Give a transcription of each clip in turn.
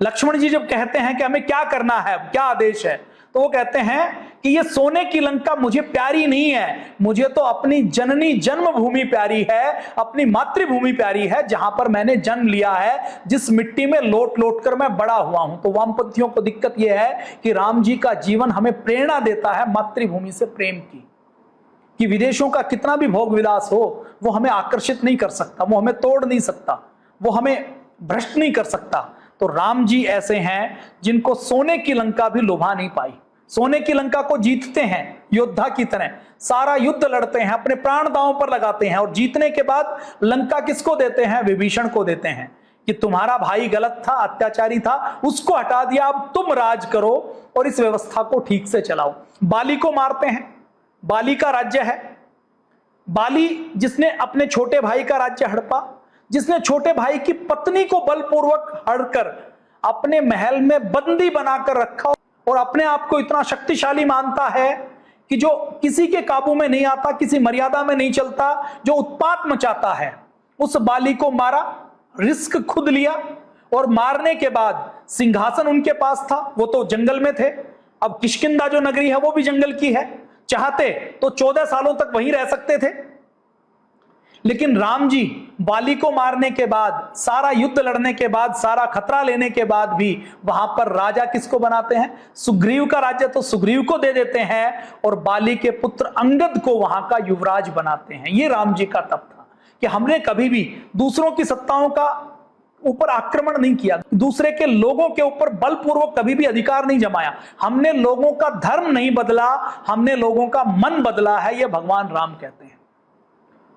लक्ष्मण जी जब कहते हैं कि हमें क्या करना है, क्या आदेश है, तो वो कहते हैं कि ये सोने की लंका मुझे प्यारी नहीं है, मुझे तो अपनी जननी जन्मभूमि प्यारी है, अपनी मातृभूमि प्यारी है, जहां पर मैंने जन्म लिया है, जिस मिट्टी में लोट लोट कर मैं बड़ा हुआ हूं। तो वामपंथियों को दिक्कत यह है कि राम जी का जीवन हमें प्रेरणा देता है मातृभूमि से प्रेम की, कि विदेशों का कितना भी भोग विलास हो वो हमें आकर्षित नहीं कर सकता, वो हमें तोड़ नहीं सकता, वो हमें भ्रष्ट नहीं कर सकता। तो राम जी ऐसे हैं जिनको सोने की लंका भी लुभा नहीं पाई, सोने की लंका को जीतते हैं योद्धा की तरह, सारा युद्ध लड़ते हैं, अपने प्राण दांव पर लगाते हैं, और जीतने के बाद लंका किसको देते हैं? विभीषण को देते हैं कि तुम्हारा भाई गलत था, अत्याचारी था, उसको हटा दिया, अब तुम राज करो और इस व्यवस्था को ठीक से चलाओ। बाली को मारते हैं, बाली का राज्य है, बाली जिसने अपने छोटे भाई का राज्य हड़पा, जिसने छोटे भाई की पत्नी को बलपूर्वक हड़कर अपने महल में बंदी बनाकर रखा और अपने आप को इतना शक्तिशाली मानता है कि जो किसी के काबू में नहीं आता, किसी मर्यादा में नहीं चलता, जो उत्पात मचाता है, उस बाली को मारा, रिस्क खुद लिया, और मारने के बाद सिंहासन उनके पास था, वो तो जंगल में थे, अब किष्किंधा जो नगरी है वो भी जंगल की है, चाहते तो 14 सालों तक वहीं रह सकते थे। लेकिन राम जी बाली को मारने के बाद, सारा युद्ध लड़ने के बाद, सारा खतरा लेने के बाद भी वहां पर राजा किसको बनाते हैं? सुग्रीव का राज्य तो सुग्रीव को दे देते हैं और बाली के पुत्र अंगद को वहां का युवराज बनाते हैं। ये राम जी का तप था कि हमने कभी भी दूसरों की सत्ताओं का ऊपर आक्रमण नहीं किया, दूसरे के लोगों के ऊपर बलपूर्वक कभी भी अधिकार नहीं जमाया, हमने लोगों का धर्म नहीं बदला, हमने लोगों का मन बदला है, यह भगवान राम कहते हैं।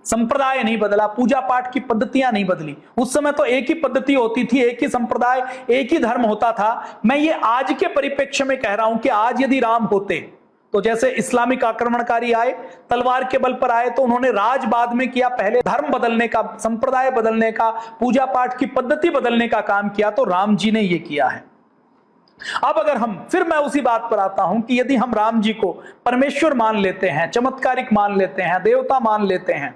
संप्रदाय नहीं बदला, पूजा पाठ की पद्धतियां नहीं बदली। उस समय तो एक ही पद्धति होती थी, एक ही संप्रदाय, एक ही धर्म होता था। मैं ये आज के परिप्रेक्ष्य में कह रहा हूं कि आज यदि राम होते तो जैसे इस्लामिक आक्रमणकारी आए, तलवार के बल पर आए, तो उन्होंने राज बाद में किया, पहले धर्म बदलने का, संप्रदाय बदलने का, पूजा पाठ की पद्धति बदलने का काम किया, तो राम जी ने यह किया है। अब अगर हम, फिर मैं उसी बात पर आता हूं कि यदि हम राम जी को परमेश्वर मान लेते हैं, चमत्कारिक मान लेते हैं, देवता मान लेते हैं,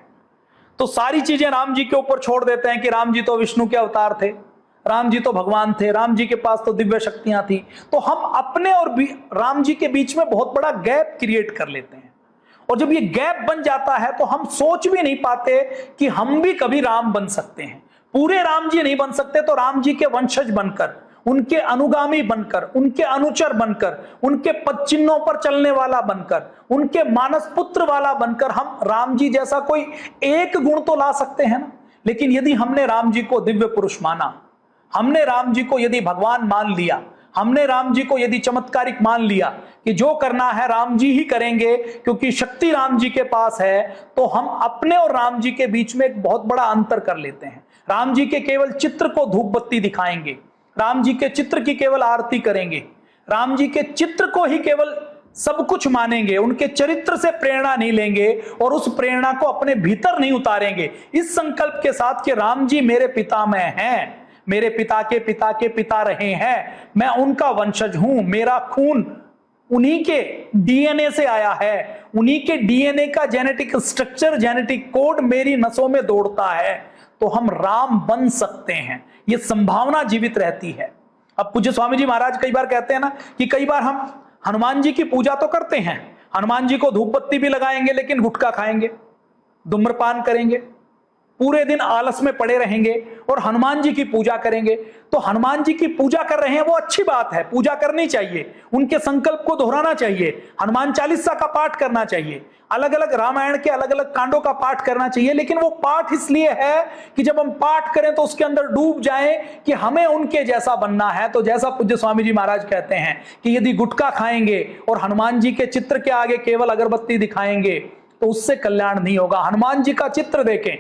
तो सारी चीजें राम जी के ऊपर छोड़ देते हैं कि राम जी तो विष्णु के अवतार थे, राम जी तो भगवान थे, राम जी के पास तो दिव्य शक्तियां थी, तो हम अपने और राम जी के बीच में बहुत बड़ा गैप क्रिएट कर लेते हैं। और जब ये गैप बन जाता है तो हम सोच भी नहीं पाते कि हम भी कभी राम बन सकते हैं। पूरे राम जी नहीं बन सकते तो राम जी के वंशज बनकर, उनके अनुगामी बनकर, उनके अनुचर बनकर, उनके पद चिन्हों पर चलने वाला बनकर, उनके मानस पुत्र वाला बनकर हम राम जी जैसा कोई एक गुण तो ला सकते हैं ना। लेकिन यदि हमने राम जी को दिव्य पुरुष माना, हमने राम जी को यदि भगवान मान लिया, हमने राम जी को यदि चमत्कारिक मान लिया कि जो करना है राम जी ही करेंगे क्योंकि शक्ति राम जी के पास है, तो हम अपने और राम जी के बीच में एक बहुत बड़ा अंतर कर लेते हैं। राम जी के केवल चित्र को धूप बत्ती दिखाएंगे, राम जी के चित्र की केवल आरती करेंगे, राम जी के चित्र को ही केवल सब कुछ मानेंगे, उनके चरित्र से प्रेरणा नहीं लेंगे और उस प्रेरणा को अपने भीतर नहीं उतारेंगे, इस संकल्प के साथ कि राम जी मेरे पिता में हैं, मेरे पिता के पिता रहे हैं, मैं उनका वंशज हूं, मेरा खून उन्हीं के डीएनए से आया है, उन्हीं के डीएनए का जेनेटिक स्ट्रक्चर, जेनेटिक कोड मेरी नसों में दौड़ता है, तो हम राम बन सकते हैं, ये संभावना जीवित रहती है। अब पूज्य स्वामी जी महाराज कई बार कहते हैं ना कि कई बार हम हनुमान जी की पूजा तो करते हैं, हनुमान जी को धूप बत्ती भी लगाएंगे, लेकिन गुटखा खाएंगे, धूम्रपान करेंगे, पूरे दिन आलस में पड़े रहेंगे और हनुमान जी की पूजा करेंगे। तो हनुमान जी की पूजा कर रहे हैं वो अच्छी बात है, पूजा करनी चाहिए, उनके संकल्प को दोहराना चाहिए, हनुमान चालीसा का पाठ करना चाहिए, अलग अलग रामायण के अलग अलग कांडों का पाठ करना चाहिए। लेकिन वो पाठ इसलिए है कि जब हम पाठ करें तो उसके अंदर डूब जाएं कि हमें उनके जैसा बनना है। तो जैसा पूज्य स्वामी जी महाराज कहते हैं कि यदि गुटखा खाएंगे और हनुमान जी के चित्र के आगे केवल अगरबत्ती दिखाएंगे तो उससे कल्याण नहीं होगा। हनुमान जी का चित्र देखें,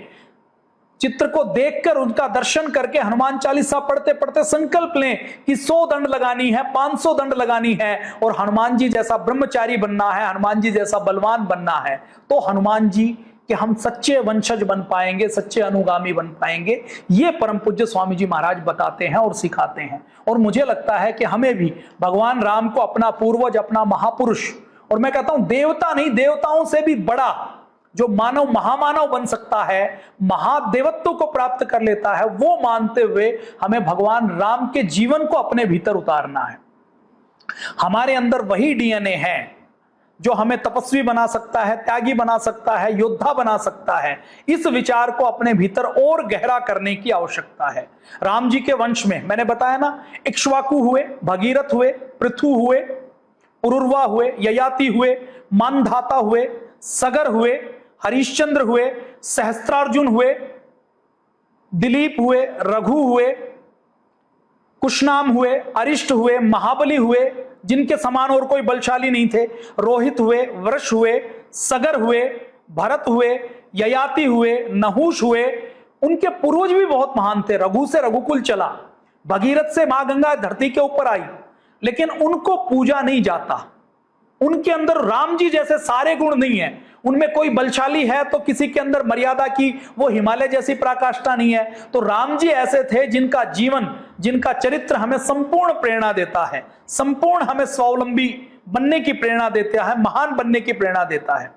चित्र को देखकर उनका दर्शन करके हनुमान चालीसा पढ़ते पढ़ते संकल्प लें कि 100 दंड लगानी है, 500 दंड लगानी है और हनुमान जी जैसा ब्रह्मचारी बनना है, हनुमान जी जैसा बलवान बनना है, तो हनुमान जी के हम सच्चे वंशज बन पाएंगे, सच्चे अनुगामी बन पाएंगे। ये परम पूज्य स्वामी जी महाराज बताते हैं और सिखाते हैं। और मुझे लगता है कि हमें भी भगवान राम को अपना पूर्वज, अपना महापुरुष, और मैं कहता हूं देवता नहीं, देवताओं से भी बड़ा जो मानव महामानव बन सकता है, महादेवत्व को प्राप्त कर लेता है, वो मानते हुए हमें भगवान राम के जीवन को अपने भीतर उतारना है। हमारे अंदर वही डीएनए है जो हमें तपस्वी बना सकता है, त्यागी बना सकता है, योद्धा बना सकता है। इस विचार को अपने भीतर और गहरा करने की आवश्यकता है। राम जी के वंश में मैंने बताया ना, इक्ष्वाकु हुए, भगीरथ हुए, पृथु हुए, पुरुरवा हुए, ययाति हुए, मानधाता हुए, सगर हुए, हरिश्चंद्र हुए, सहस्त्रार्जुन हुए, दिलीप हुए, रघु हुए, कुशनाम हुए, अरिष्ट हुए, महाबली हुए, जिनके समान और कोई बलशाली नहीं थे, रोहित हुए, वृष हुए, सगर हुए, भरत हुए, ययाति हुए, नहुष हुए। उनके पूर्वज भी बहुत महान थे। रघु से रघुकुल चला, भगीरथ से मां गंगा धरती के ऊपर आई, लेकिन उनको पूजा नहीं जाता। उनके अंदर राम जी जैसे सारे गुण नहीं है। उनमें कोई बलशाली है तो किसी के अंदर मर्यादा की वो हिमालय जैसी पराकाष्ठा नहीं है। तो राम जी ऐसे थे जिनका जीवन, जिनका चरित्र हमें संपूर्ण प्रेरणा देता है, संपूर्ण हमें स्वावलंबी बनने की प्रेरणा देता है, महान बनने की प्रेरणा देता है।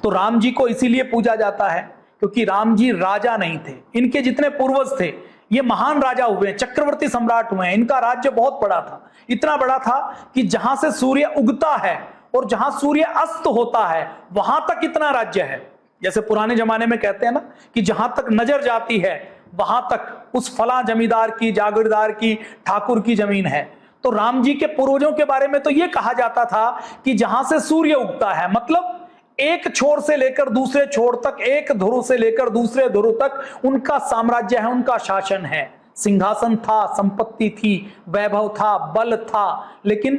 तो राम जी को इसीलिए पूजा जाता है क्योंकि राम जी राजा नहीं थे। इनके जितने पूर्वज थे ये महान राजा हुए, चक्रवर्ती सम्राट हुए। इनका राज्य बहुत बड़ा था, इतना बड़ा था कि जहां से सूर्य उगता है और जहां सूर्य अस्त होता है वहां तक इतना राज्य है। जैसे पुराने जमाने में कहते हैं ना कि जहां तक नजर जाती है वहां तक उस फला जमींदार की, जागीरदार की, ठाकुर की जमीन है। तो राम जी के पूर्वजों के बारे में तो यह कहा जाता था कि जहां से सूर्य उगता है, मतलब एक छोर से लेकर दूसरे छोर तक, एक ध्रुव से लेकर दूसरे ध्रुव तक उनका साम्राज्य है, उनका शासन है। सिंहासन था, संपत्ति थी, वैभव था, बल था। लेकिन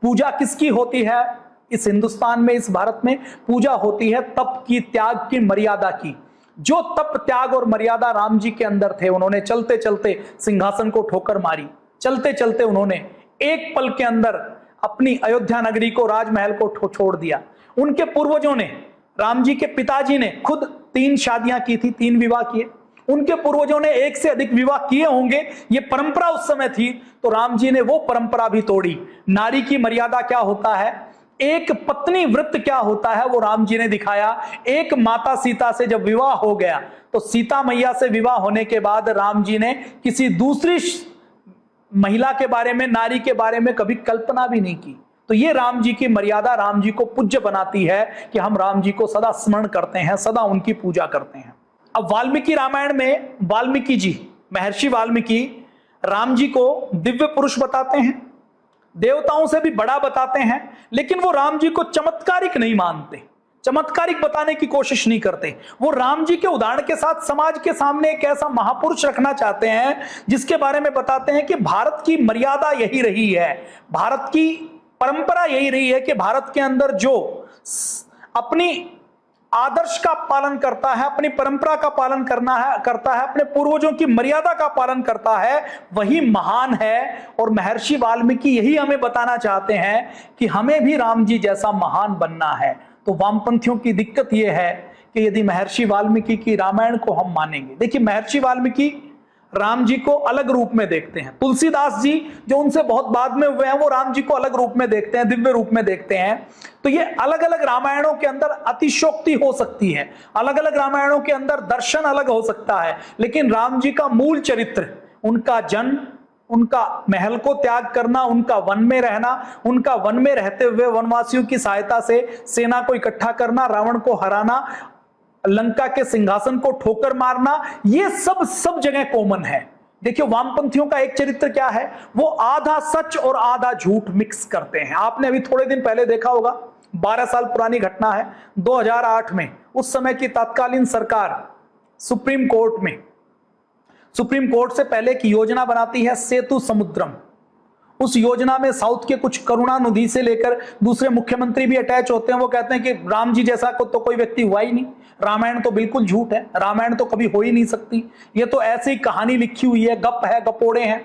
पूजा किसकी होती है इस हिंदुस्तान में, इस भारत में? पूजा होती है तप की, त्याग की, मर्यादा की। जो तप, त्याग और मर्यादा राम जी के अंदर थे, उन्होंने चलते चलते सिंहासन को ठोकर मारी। चलते चलते उन्होंने एक पल के अंदर अपनी अयोध्या नगरी को, राजमहल को छोड़ दिया। उनके पूर्वजों ने, राम जी के पिताजी ने खुद 3 शादियां की थी, 3 विवाह किए। उनके पूर्वजों ने 1 से अधिक विवाह किए होंगे, ये परंपरा उस समय थी। तो राम जी ने वो परंपरा भी तोड़ी। नारी की मर्यादा क्या होता है, एक पत्नी व्रत क्या होता है, वो राम जी ने दिखाया। एक माता सीता से जब विवाह हो गया तो सीता मैया से विवाह होने के बाद राम जी ने किसी दूसरी महिला के बारे में, नारी के बारे में कभी कल्पना भी नहीं की। तो ये राम जी की मर्यादा राम जी को पूज्य बनाती है कि हम राम जी को सदा स्मरण करते हैं, सदा उनकी पूजा करते हैं। अब वाल्मीकि रामायण में वाल्मीकि जी, महर्षि वाल्मीकि राम जी को दिव्य पुरुष बताते हैं, देवताओं से भी बड़ा बताते हैं, लेकिन वो राम जी को चमत्कारिक नहीं मानते, चमत्कारिक बताने की कोशिश नहीं करते। वो राम जी के उदाहरण के साथ समाज के सामने एक ऐसा महापुरुष रखना चाहते हैं जिसके बारे में बताते हैं कि भारत की मर्यादा यही रही है, भारत की परंपरा यही रही है कि भारत के अंदर जो अपनी आदर्श का पालन करता है, अपनी परंपरा का पालन करता है, अपने पूर्वजों की मर्यादा का पालन करता है, वही महान है। और महर्षि वाल्मीकि यही हमें बताना चाहते हैं कि हमें भी राम जी जैसा महान बनना है। तो वामपंथियों की दिक्कत यह है कि यदि महर्षि वाल्मीकि की रामायण को हम मानेंगे, देखिए महर्षि वाल्मीकि राम जी को अलग रूप में देखते हैं। तुलसीदास जी जो उनसे बहुत बाद में हुए हैं, वो राम जी को अलग रूप में देखते हैं, दिव्य रूप में देखते हैं। तो ये अलग अलग रामायणों के अंदर अतिशयोक्ति हो सकती है, अलग अलग रामायणों के अंदर दर्शन अलग हो सकता है, लेकिन राम जी का मूल चरित्र, उनका जन्म, उनका महल को त्याग करना, उनका वन में रहना, उनका वन में रहते हुए वनवासियों की सहायता से सेना को इकट्ठा करना, रावण को हराना, लंका के सिंहासन को ठोकर मारना, ये सब जगह कॉमन है। देखिए वामपंथियों का एक चरित्र क्या है, वो आधा सच और आधा झूठ मिक्स करते हैं। आपने अभी थोड़े दिन पहले देखा होगा, 12 साल पुरानी घटना है, 2008 में उस समय की तत्कालीन सरकार सुप्रीम कोर्ट से पहले की योजना बनाती है सेतु समुद्रम। उस योजना में साउथ के कुछ करुणानिधि से लेकर दूसरे मुख्यमंत्री भी अटैच होते हैं। वो कहते हैं कि राम जी जैसा को तो कोई व्यक्ति हुआ ही नहीं, रामायण तो बिल्कुल झूठ है, रामायण तो कभी हो ही नहीं सकती, ये तो ऐसी कहानी लिखी हुई है, गप है, गपोड़े हैं।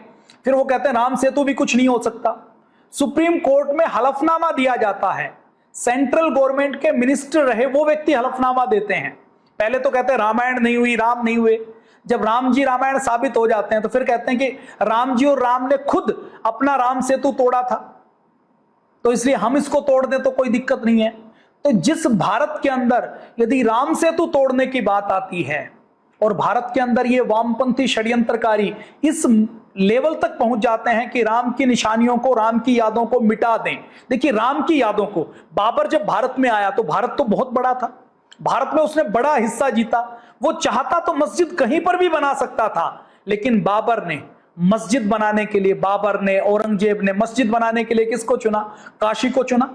फिर वो कहते हैं राम सेतु भी कुछ नहीं हो सकता। सुप्रीम कोर्ट में हलफनामा दिया जाता है, सेंट्रल गवर्नमेंट के मिनिस्टर रहे वो व्यक्ति हलफनामा देते हैं। पहले तो कहते हैं रामायण नहीं हुई, राम नहीं हुए। जब राम जी रामायण साबित हो जाते हैं तो फिर कहते हैं कि राम जी और राम ने खुद अपना राम सेतु तोड़ा था, तो इसलिए हम इसको तोड़ दें तो कोई दिक्कत नहीं है। तो जिस भारत के अंदर यदि राम सेतु तोड़ने की बात आती है और भारत के अंदर ये वामपंथी षड्यंत्रकारी इस लेवल तक पहुंच जाते हैं कि राम की निशानियों को, राम की यादों को मिटा दें। देखिए, राम की यादों को, बाबर जब भारत में आया तो भारत तो बहुत बड़ा था, भारत में उसने बड़ा हिस्सा जीता। वो चाहता तो मस्जिद कहीं पर भी बना सकता था, लेकिन बाबर ने मस्जिद बनाने के लिए, बाबर ने, औरंगजेब ने मस्जिद बनाने के लिए किसको चुना? काशी को चुना।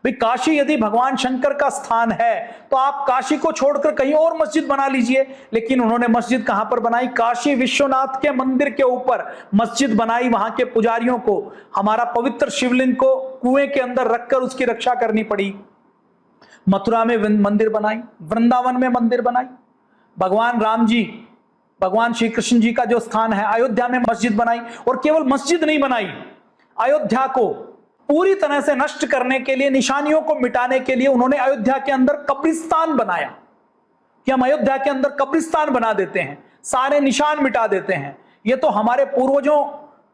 भाई, काशी यदि भगवान शंकर का स्थान है तो आप काशी को छोड़कर कहीं और मस्जिद बना लीजिए, लेकिन उन्होंने मस्जिद कहां पर बनाई? काशी विश्वनाथ के मंदिर के ऊपर मस्जिद बनाई। वहां के पुजारियों को हमारा पवित्र शिवलिंग को कुएं के अंदर रखकर उसकी रक्षा करनी पड़ी। मथुरा में मंदिर बनाई, वृंदावन में मंदिर बनाई। भगवान राम जी, भगवान श्री कृष्ण जी का जो स्थान है, अयोध्या में मस्जिद बनाई। और केवल मस्जिद नहीं बनाई, अयोध्या को पूरी तरह से नष्ट करने के लिए, निशानियों को मिटाने के लिए उन्होंने अयोध्या के अंदर कब्रिस्तान बनाया कि हम अयोध्या के अंदर कब्रिस्तान बना देते हैं, सारे निशान मिटा देते हैं। यह तो हमारे पूर्वजों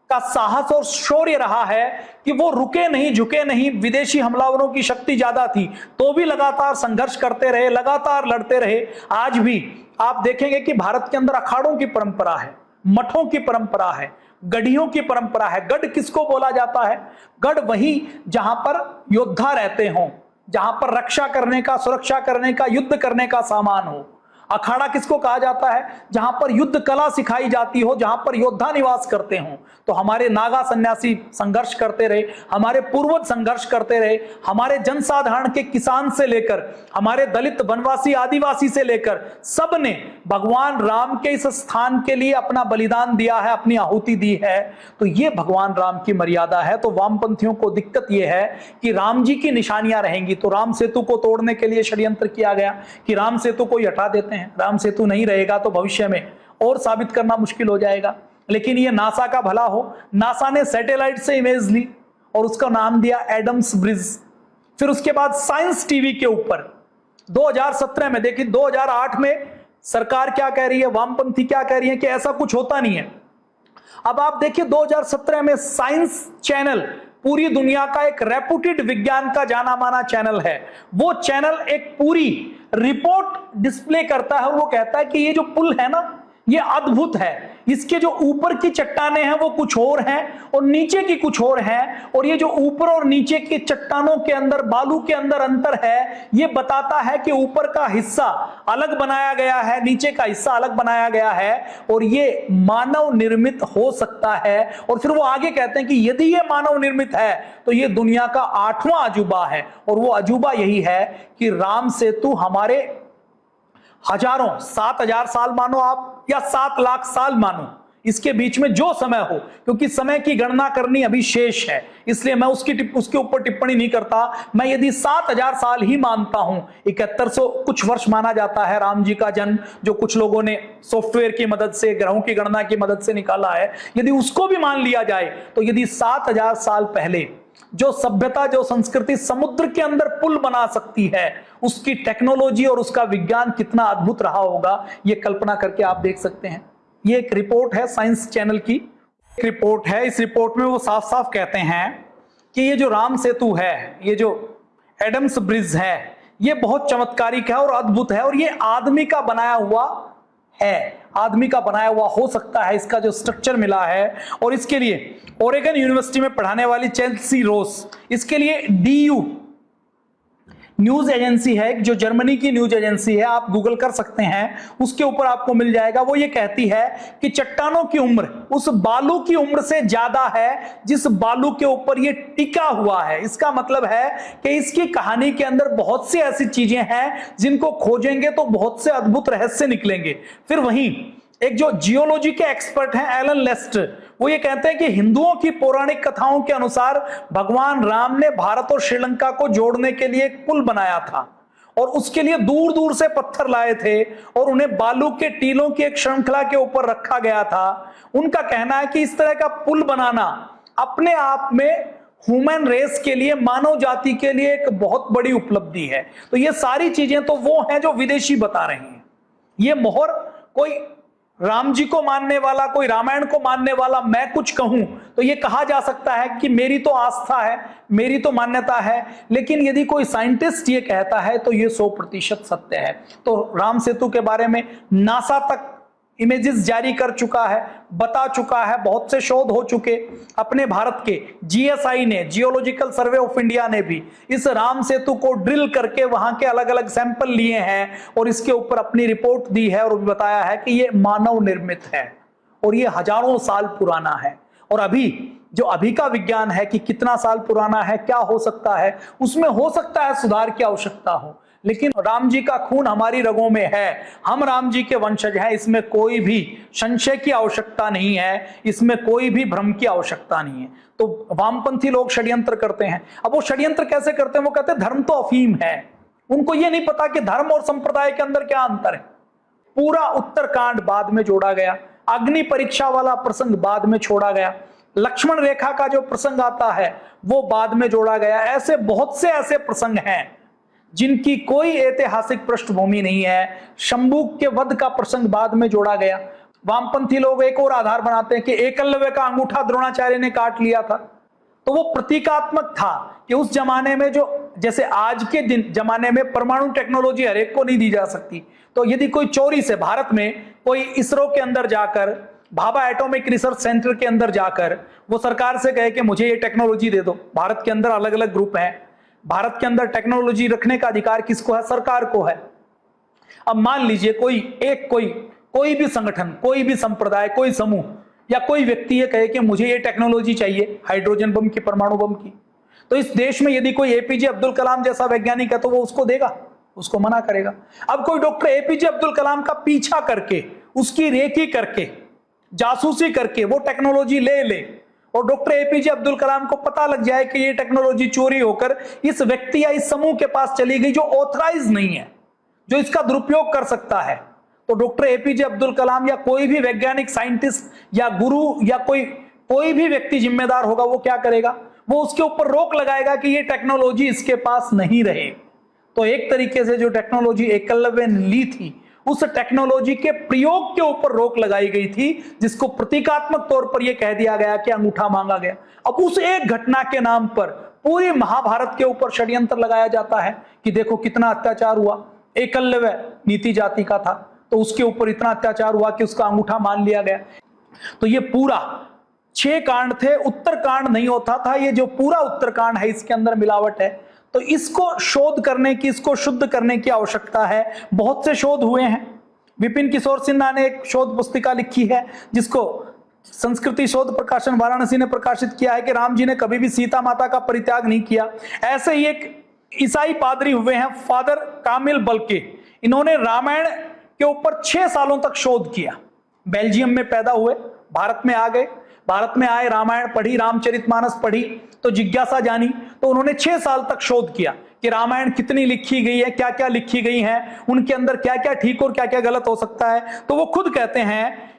का साहस और शौर्य रहा है कि वो रुके नहीं, झुके नहीं। विदेशी हमलावरों की शक्ति ज्यादा थी तो भी लगातार संघर्ष करते रहे, लगातार लड़ते रहे। आज भी आप देखेंगे कि भारत के अंदर अखाड़ों की परंपरा है, मठों की परंपरा है, गढ़ियों की परंपरा है। गढ़ किसको बोला जाता है? गढ़ वही जहां पर योद्धा रहते हों, जहां पर रक्षा करने का, सुरक्षा करने का, युद्ध करने का सामान हो। अखाड़ा किसको कहा जाता है? जहां पर युद्ध कला सिखाई जाती हो, जहां पर योद्धा निवास करते हों। तो हमारे नागा सन्यासी संघर्ष करते रहे, हमारे पूर्वज संघर्ष करते रहे, हमारे जनसाधारण के किसान से लेकर हमारे दलित, वनवासी, आदिवासी से लेकर सब ने भगवान राम के इस स्थान के लिए अपना बलिदान दिया है, अपनी आहुति दी है। तो ये भगवान राम की मर्यादा है। तो वामपंथियों को दिक्कत यह है कि राम जी की निशानियां रहेंगी। तो राम सेतु को तोड़ने के लिए षड्यंत्र किया गया कि राम सेतु को हटा देते हैं। राम सेतु नहीं रहेगा तो भविष्य में और साबित करना मुश्किल हो जाएगा। लेकिन ये नासा का भला हो, नासा ने सैटेलाइट से इमेज ली और उसका नाम दिया एडम्स ब्रिज। फिर उसके बाद साइंस टीवी के ऊपर 2017 में, देखिए 2008 में सरकार क्या कह रही है, वामपंथी क्या कह रही है कि ऐसा कुछ होता नहीं है। अब आप देखिए 2017 में साइंस चैनल, पूरी दुनिया का एक रेपुटेड विज्ञान का जाना माना चैनल है, वो चैनल एक पूरी रिपोर्ट डिस्प्ले करता है। वो कहता है कि ये जो पुल है ना, ये अद्भुत है। इसके जो ऊपर की चट्टानें हैं वो कुछ और हैं और नीचे की कुछ और हैं, और ये जो ऊपर और नीचे की चट्टानों के अंदर, बालू के अंदर अंतर है, ये बताता है कि ऊपर का हिस्सा अलग बनाया गया है, नीचे का हिस्सा अलग बनाया गया है, और ये मानव निर्मित हो सकता है। और फिर वो आगे कहते हैं कि यदि ये मानव निर्मित है तो ये दुनिया का 8वां अजूबा है। और वो अजूबा यही है कि राम सेतु हमारे हजारों, 7,000 साल मानो आप या 7 लाख साल मानो, इसके बीच में जो समय हो, क्योंकि समय की गणना करनी अभी शेष है, इसलिए मैं उसके ऊपर टिप्पणी नहीं करता। मैं यदि 7,000 साल ही मानता हूं, 7100 कुछ वर्ष माना जाता है राम जी का जन्म, जो कुछ लोगों ने सॉफ्टवेयर की मदद से, ग्रहों की गणना की मदद से निकाला है, यदि उसको भी मान लिया जाए तो यदि 7,000 साल पहले जो सभ्यता, जो संस्कृति समुद्र के अंदर पुल बना सकती है, उसकी टेक्नोलॉजी और उसका विज्ञान कितना अद्भुत रहा होगा, यह कल्पना करके आप देख सकते हैं। ये एक रिपोर्ट है साइंस चैनल की, एक रिपोर्ट है। इस रिपोर्ट में वो साफ साफ कहते हैं कि ये जो राम सेतु है, ये जो एडम्स ब्रिज है, ये बहुत चमत्कारिक है और अद्भुत है, और ये आदमी का बनाया हुआ है, आदमी का बनाया हुआ हो सकता है, इसका जो स्ट्रक्चर मिला है। और इसके लिए ओरेगन यूनिवर्सिटी में पढ़ाने वाली चेल्सी रोस, इसके लिए DU न्यूज एजेंसी है, जो जर्मनी की न्यूज एजेंसी है, आप गूगल कर सकते हैं, उसके ऊपर आपको मिल जाएगा। वो ये कहती है कि चट्टानों की उम्र उस बालू की उम्र से ज्यादा है जिस बालू के ऊपर ये टिका हुआ है। इसका मतलब है कि इसकी कहानी के अंदर बहुत सी ऐसी चीजें हैं जिनको खोजेंगे तो बहुत से अद्भुत रहस्य निकलेंगे। फिर वहीं एक जो जियोलॉजी के एक्सपर्ट हैं एलन लेस्टर, वो ये कहते हैं कि हिंदुओं की पौराणिक कथाओं के अनुसार भगवान राम ने भारत और श्रीलंका को जोड़ने के लिए एक पुल बनाया था, और उसके लिए दूर दूर से पत्थर लाए थे और उन्हें बालू के टीलों की एक श्रृंखला के ऊपर रखा गया था। उनका कहना है कि इस तरह का पुल बनाना अपने आप में ह्यूमन रेस के लिए, मानव जाति के लिए एक बहुत बड़ी उपलब्धि है। तो ये सारी चीजें तो वो हैं जो विदेशी बता रहे हैं। ये मोहर कोई राम जी को मानने वाला, कोई रामायण को मानने वाला मैं कुछ कहूं तो यह कहा जा सकता है कि मेरी तो आस्था है, मेरी तो मान्यता है, लेकिन यदि कोई साइंटिस्ट ये कहता है तो ये 100% सत्य है। तो राम सेतु के बारे में नासा तक इमेजेस जारी कर चुका है, बता चुका है, बहुत से शोध हो चुके। अपने भारत के जीएसआई ने, जियोलॉजिकल सर्वे ऑफ इंडिया ने भी इस राम सेतु को ड्रिल करके वहां के अलग अलग सैंपल लिए हैं और इसके ऊपर अपनी रिपोर्ट दी है और बताया है कि ये मानव निर्मित है और ये हजारों साल पुराना है। और अभी जो अभी का विज्ञान है कि कितना साल पुराना है, क्या हो सकता है, उसमें हो सकता है सुधार की आवश्यकता हो, लेकिन राम जी का खून हमारी रगों में है, हम राम जी के वंशज हैं, इसमें कोई भी संशय की आवश्यकता नहीं है, इसमें कोई भी भ्रम की आवश्यकता नहीं है। तो वामपंथी लोग षड्यंत्र करते हैं। अब वो षड्यंत्र कैसे करते हैं? वो कहते हैं धर्म तो अफीम है। उनको ये नहीं पता कि धर्म और संप्रदाय के अंदर क्या अंतर है। पूरा उत्तरकांड बाद में जोड़ा गया, अग्नि परीक्षा वाला प्रसंग बाद में छोड़ा गया, लक्ष्मण रेखा का जो प्रसंग आता है वो बाद में जोड़ा गया। ऐसे बहुत से ऐसे प्रसंग हैं जिनकी कोई ऐतिहासिक पृष्ठभूमि नहीं है। शंभू के वध का प्रसंग बाद में जोड़ा गया। वामपंथी लोग एक और आधार बनाते हैं कि एकलव्य का अंगूठा द्रोणाचार्य ने काट लिया था, तो वो प्रतीकात्मक था कि उस जमाने में, जो जैसे आज के दिन जमाने में परमाणु टेक्नोलॉजी हर एक को नहीं दी जा सकती, तो यदि कोई चोरी से भारत में कोई इसरो के अंदर जाकर, भाभा एटॉमिक रिसर्च सेंटर के अंदर जाकर वो सरकार से कहे कि मुझे ये टेक्नोलॉजी दे दो। भारत के अंदर अलग अलग ग्रुप हैं, भारत के अंदर टेक्नोलॉजी रखने का अधिकार किसको है? सरकार को है। अब मान लीजिए कोई भी संगठन, कोई भी संप्रदाय, कोई समूह या कोई व्यक्ति ये कहे कि मुझे ये टेक्नोलॉजी चाहिए हाइड्रोजन बम की, परमाणु बम की, तो इस देश में यदि कोई एपीजे अब्दुल कलाम जैसा वैज्ञानिक है तो वो उसको देगा, उसको मना करेगा। अब कोई डॉक्टर एपीजे अब्दुल कलाम का पीछा करके, उसकी रेकी करके, जासूसी करके वो टेक्नोलॉजी ले और डॉक्टर एपीजे अब्दुल कलाम को पता लग जाए कि ये टेक्नोलॉजी चोरी होकर इस व्यक्ति या इस समूह के पास चली गई जो ऑथराइज नहीं है, जो इसका दुरुपयोग कर सकता है, तो डॉक्टर एपीजे अब्दुल कलाम या कोई भी वैज्ञानिक, साइंटिस्ट या गुरु या कोई भी व्यक्ति जिम्मेदार होगा, वो क्या करेगा? वो उसके ऊपर रोक लगाएगा कि ये टेक्नोलॉजी इसके पास नहीं रहे। तो एक तरीके से जो टेक्नोलॉजी एकलव्य ने ली थी, उस टेक्नोलॉजी के प्रयोग के ऊपर रोक लगाई गई थी, जिसको प्रतीकात्मक तौर पर यह कह दिया गया कि अंगूठा मांगा गया। अब उस एक घटना के नाम पर पूरी महाभारत के ऊपर षड्यंत्र लगाया जाता है कि देखो कितना अत्याचार हुआ, एकलव्य नीति जाति का था तो उसके ऊपर इतना अत्याचार हुआ कि उसका अंगूठा मान लिया गया। तो ये पूरा 6 कांड थे, उत्तरकांड नहीं होता था। ये जो पूरा उत्तरकांड है इसके अंदर मिलावट है, तो इसको शोध करने की, इसको शुद्ध करने की आवश्यकता है। बहुत से शोध हुए हैं। विपिन किशोर सिन्हा ने एक शोध पुस्तिका लिखी है जिसको संस्कृति शोध प्रकाशन वाराणसी ने प्रकाशित किया है कि राम जी ने कभी भी सीता माता का परित्याग नहीं किया। ऐसे ही एक ईसाई पादरी हुए हैं, फादर कामिल बल्के, इन्होंने रामायण के ऊपर 6 सालों तक शोध किया। बेल्जियम में पैदा हुए, भारत में आ गए, भारत में आए, रामायण पढ़ी, रामचरितमानस पढ़ी, तो जिज्ञासा जानी, तो उन्होंने 6 साल तक शोध किया कि रामायण कितनी लिखी गई है, क्या क्या लिखी गई है, उनके अंदर क्या क्या ठीक और क्या क्या गलत हो सकता है। तो वो खुद कहते हैं,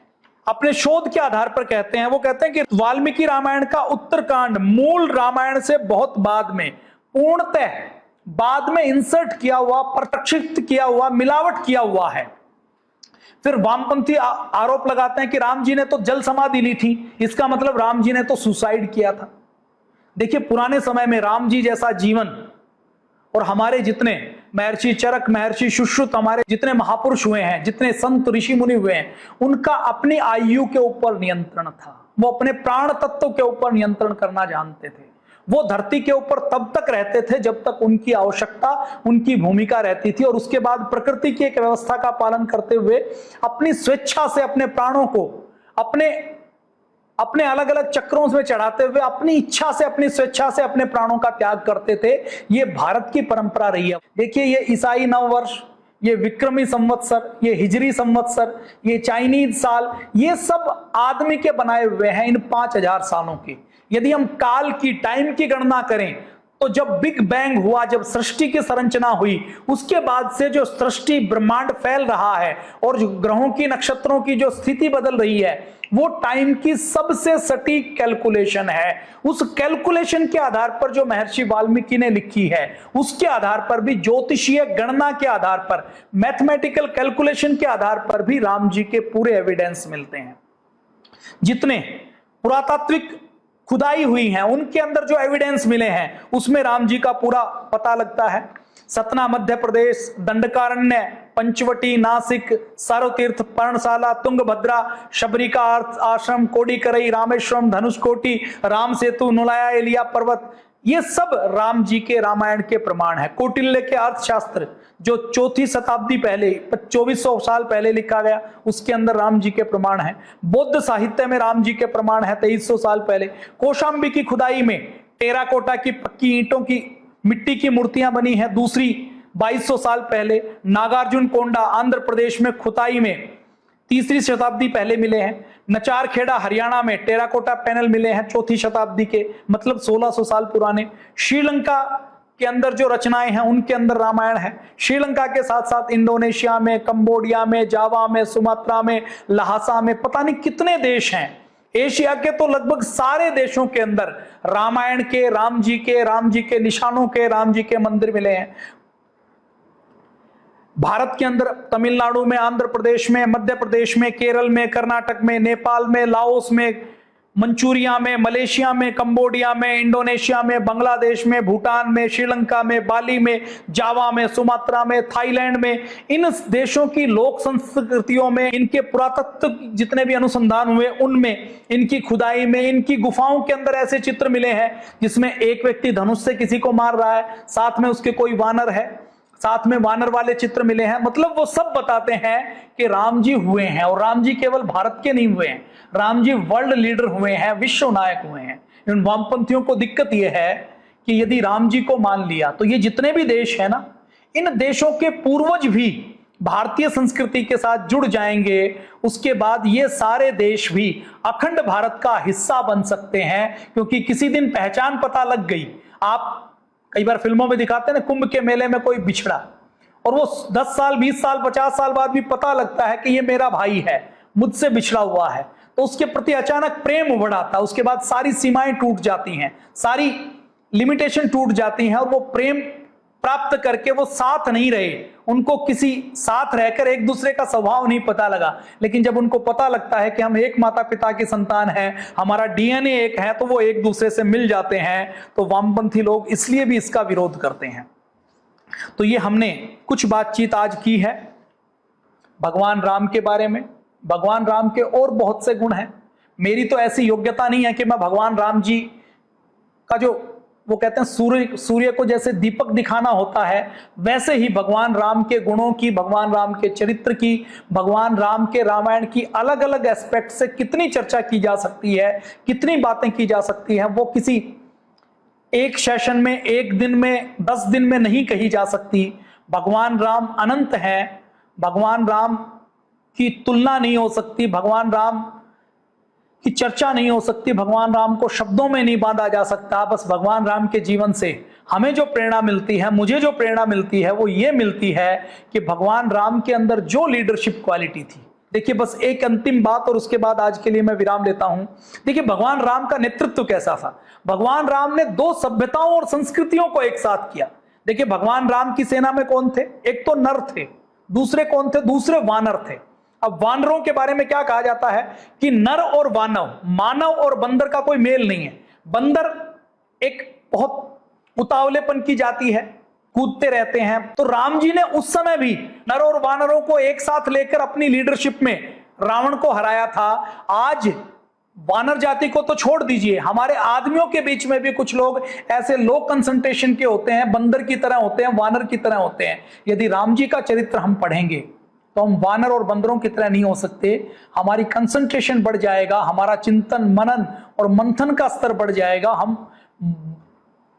अपने शोध के आधार पर कहते हैं, वो कहते हैं कि वाल्मीकि रामायण का उत्तरकांड मूल रामायण से बहुत बाद में, पूर्णतः बाद में इंसर्ट किया हुआ, प्रशिक्षित किया हुआ, मिलावट किया हुआ है। फिर वामपंथी आरोप लगाते हैं कि राम जी ने तो जल समाधि ली थी, इसका मतलब राम जी ने तो सुसाइड किया था। देखिए पुराने समय में राम जी जैसा जीवन और हमारे जितने महर्षि चरक, महर्षि सुश्रुत, हमारे जितने महापुरुष हुए हैं, जितने संत ऋषि मुनि हुए हैं, उनका अपनी आयु के ऊपर नियंत्रण था। वो अपने प्राण तत्व के ऊपर नियंत्रण करना जानते थे। वो धरती के ऊपर तब तक रहते थे जब तक उनकी आवश्यकता, उनकी भूमिका रहती थी, और उसके बाद प्रकृति की एक व्यवस्था का पालन करते हुए अपनी स्वेच्छा से अपने प्राणों को अपने अलग अलग चक्रों में चढ़ाते हुए अपनी इच्छा से, अपनी स्वेच्छा से अपने प्राणों का त्याग करते थे। ये भारत की परंपरा रही है। देखिए ये ईसाई नववर्ष, ये विक्रमी संवत्सर, ये हिजरी संवत्सर, ये चाइनीज साल, ये सब आदमी के बनाए हुए हैं इन 5000 सालों के। यदि हम काल की, टाइम की गणना करें तो जब बिग बैंग हुआ, जब सृष्टि की संरचना हुई, उसके बाद से जो सृष्टि ब्रह्मांड फैल रहा है और जो ग्रहों की नक्षत्रों की जो स्थिति बदल रही है, वो टाइम की सबसे सटीक कैलकुलेशन है। उस कैलकुलेशन के आधार पर जो महर्षि वाल्मीकि ने लिखी है, उसके आधार पर भी, ज्योतिषीय गणना के आधार पर, मैथमेटिकल कैलकुलेशन के आधार पर भी राम जी के पूरे एविडेंस मिलते हैं। जितने पुरातात्विक खुदाई हुई हैं, उनके अंदर जो एविडेंस मिले हैं, उसमें राम जी का पूरा पता लगता है। सतना मध्य प्रदेश, दंडकारण्य, पंचवटी नासिक, सारोतीर्थ, पर्णशाला, तुंगभद्रा, शबरिका आश्रम, कोडिकरई, रामेश्वरम, धनुषकोटी, राम सेतु, नुलाया एलिया पर्वत, ये सब राम जी के रामायण के प्रमाण है। कौटिल्य के अर्थशास्त्र जो 4वीं शताब्दी पहले, 2400 साल पहले लिखा गया, उसके अंदर राम जी के प्रमाण है। बौद्ध साहित्य में राम जी के प्रमाण है 2300 साल पहले। कौशाम्बी की खुदाई में टेराकोटा की पक्की ईंटों की मिट्टी की मूर्तियां बनी है, दूसरी 2200 साल पहले। नागार्जुन कोंडा आंध्र प्रदेश में खुदाई में 3री शताब्दी पहले मिले हैं। नचारखेड़ा हरियाणा में टेराकोटा पैनल मिले हैं 4वीं शताब्दी के, मतलब 1600 साल पुराने। श्रीलंका के अंदर जो रचनाएं हैं, उनके अंदर रामायण है। श्रीलंका के साथ साथ इंडोनेशिया में, कंबोडिया में, जावा में, सुमात्रा में, लहासा में, पता नहीं कितने देश हैं। एशिया के तो लगभग सारे देशों के अंदर रामायण के, राम जी के निशानों के, राम जी के मंदिर मिले हैं। भारत के अंदर तमिलनाडु में, आंध्र प्रदेश में, मध्य प्रदेश में, केरल में, कर्नाटक में, नेपाल में, लाओस में, मंचूरिया में, मलेशिया में, कंबोडिया में, इंडोनेशिया में, बांग्लादेश में, भूटान में, श्रीलंका में, बाली में, जावा में, सुमात्रा में, थाईलैंड में, इन देशों की लोक संस्कृतियों में, इनके पुरातत्व जितने भी अनुसंधान हुए, उनमें, इनकी खुदाई में, इनकी गुफाओं के अंदर ऐसे चित्र मिले हैं जिसमें एक व्यक्ति धनुष से किसी को मार रहा है, साथ में उसके कोई वानर है, साथ में वानर वाले चित्र मिले हैं। मतलब वो सब बताते हैं कि राम जी हुए हैं, और राम जी केवल भारत के नहीं हुए हैं, राम जी वर्ल्ड लीडर हुए हैं, विश्व नायक हुए हैं। इन वामपंथियों को दिक्कत यह है कि यदि राम जी को मान लिया तो ये जितने भी देश है ना, इन देशों के पूर्वज भी भारतीय संस्कृति के साथ जुड़ जाएंगे। उसके बाद ये सारे देश भी अखंड भारत का हिस्सा बन सकते हैं, क्योंकि किसी दिन पहचान पता लग गई। आप कई बार फिल्मों में दिखाते हैं ना, कुंभ के मेले में कोई बिछड़ा, और वो 10 साल, 20 साल, 50 साल बाद भी पता लगता है कि ये मेरा भाई है, मुझसे बिछड़ा हुआ है, तो उसके प्रति अचानक प्रेम उभर आता है। उसके बाद सारी सीमाएं टूट जाती हैं, सारी लिमिटेशन टूट जाती हैं, और वो प्रेम प्राप्त करके वो साथ नहीं रहे, उनको किसी साथ रहकर एक दूसरे का स्वभाव नहीं पता लगा। लेकिन जब उनको पता लगता है कि हम एक माता पिता की संतान हैं, हमारा डीएनए एक है, तो वो एक दूसरे से मिल जाते हैं। तो वामपंथी लोग इसलिए भी इसका विरोध करते हैं। तो ये हमने कुछ बातचीत आज की है भगवान राम के बारे में। भगवान राम के और बहुत से गुण हैं। मेरी तो ऐसी योग्यता नहीं है कि मैं भगवान राम जी का, जो वो कहते हैं सूर्य को जैसे दीपक दिखाना होता है, वैसे ही भगवान राम के गुणों की, भगवान राम के चरित्र की, भगवान राम के रामायण की अलग अलग एस्पेक्ट से कितनी चर्चा की जा सकती है, कितनी बातें की जा सकती हैं, वो किसी एक सेशन में, एक दिन में, 10 दिन में नहीं कही जा सकती। भगवान राम अनंत हैं, भगवान राम की तुलना नहीं हो सकती, भगवान राम की चर्चा नहीं हो सकती, भगवान राम को शब्दों में नहीं बांधा जा सकता। बस भगवान राम के जीवन से हमें जो प्रेरणा मिलती है, मुझे जो प्रेरणा मिलती है, वो ये मिलती है कि भगवान राम के अंदर जो लीडरशिप क्वालिटी थी। देखिए, बस एक अंतिम बात और उसके बाद आज के लिए मैं विराम लेता हूं। देखिए, भगवान राम का नेतृत्व कैसा था। भगवान राम ने 2 सभ्यताओं और संस्कृतियों को एक साथ किया। देखिए, भगवान राम की सेना में कौन थे? एक तो नर थे, दूसरे कौन थे? दूसरे वानर थे। अब वानरों के बारे में क्या कहा जाता है कि नर और वानव, मानव और बंदर का कोई मेल नहीं है। बंदर एक बहुत उतावलेपन की जाति है, कूदते रहते हैं। तो राम जी ने उस समय भी नर और वानरों को एक साथ लेकर अपनी लीडरशिप में रावण को हराया था। आज वानर जाति को तो छोड़ दीजिए, हमारे आदमियों के बीच में भी कुछ लोग ऐसे लो कंसंट्रेशन के होते हैं, बंदर की तरह होते हैं, वानर की तरह होते हैं। यदि राम जी का चरित्र हम पढ़ेंगे तो हम वानर और बंदरों की तरह नहीं हो सकते। हमारी कंसंट्रेशन बढ़ जाएगा, हमारा चिंतन, मनन और मंथन का स्तर बढ़ जाएगा। हम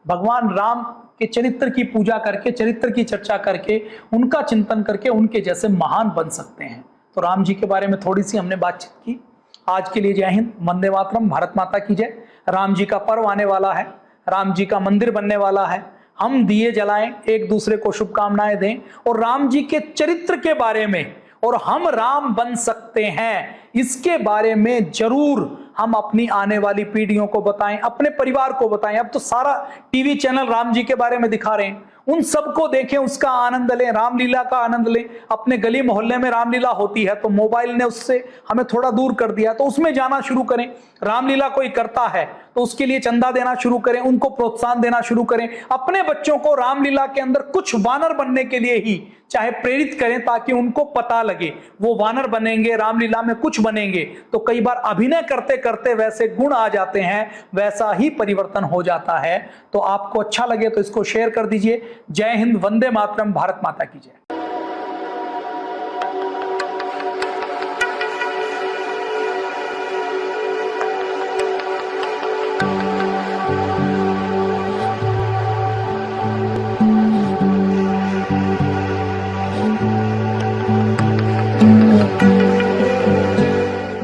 भगवान राम के चरित्र की पूजा करके, चरित्र की चर्चा करके, उनका चिंतन करके उनके जैसे महान बन सकते हैं। तो राम जी के बारे में थोड़ी सी हमने बातचीत की। आज के लिए जय हिंद, वंदे मातरम, भारत माता की जय। राम जी का पर्व आने वाला है, राम जी का मंदिर बनने वाला है, हम दिए जलाएं, एक दूसरे को शुभकामनाएं दें और राम जी के चरित्र के बारे में और हम राम बन सकते हैं इसके बारे में जरूर हम अपनी आने वाली पीढ़ियों को बताएं, अपने परिवार को बताएं। अब तो सारा टीवी चैनल राम जी के बारे में दिखा रहे हैं, उन सबको देखें, उसका आनंद लें, रामलीला का आनंद लें। अपने गली मोहल्ले में रामलीला होती है तो मोबाइल ने उससे हमें थोड़ा दूर कर दिया, तो उसमें जाना शुरू करें। रामलीला कोई करता है तो उसके लिए चंदा देना शुरू करें, उनको प्रोत्साहन देना शुरू करें। अपने बच्चों को रामलीला के अंदर कुछ वानर बनने के लिए ही चाहे प्रेरित करें, ताकि उनको पता लगे वो वानर बनेंगे, रामलीला में कुछ बनेंगे तो कई बार अभिनय करते करते वैसे गुण आ जाते हैं, वैसा ही परिवर्तन हो जाता है। तो आपको अच्छा लगे तो इसको शेयर कर दीजिए। जय हिंद, वंदे मातरम, भारत माता की जय।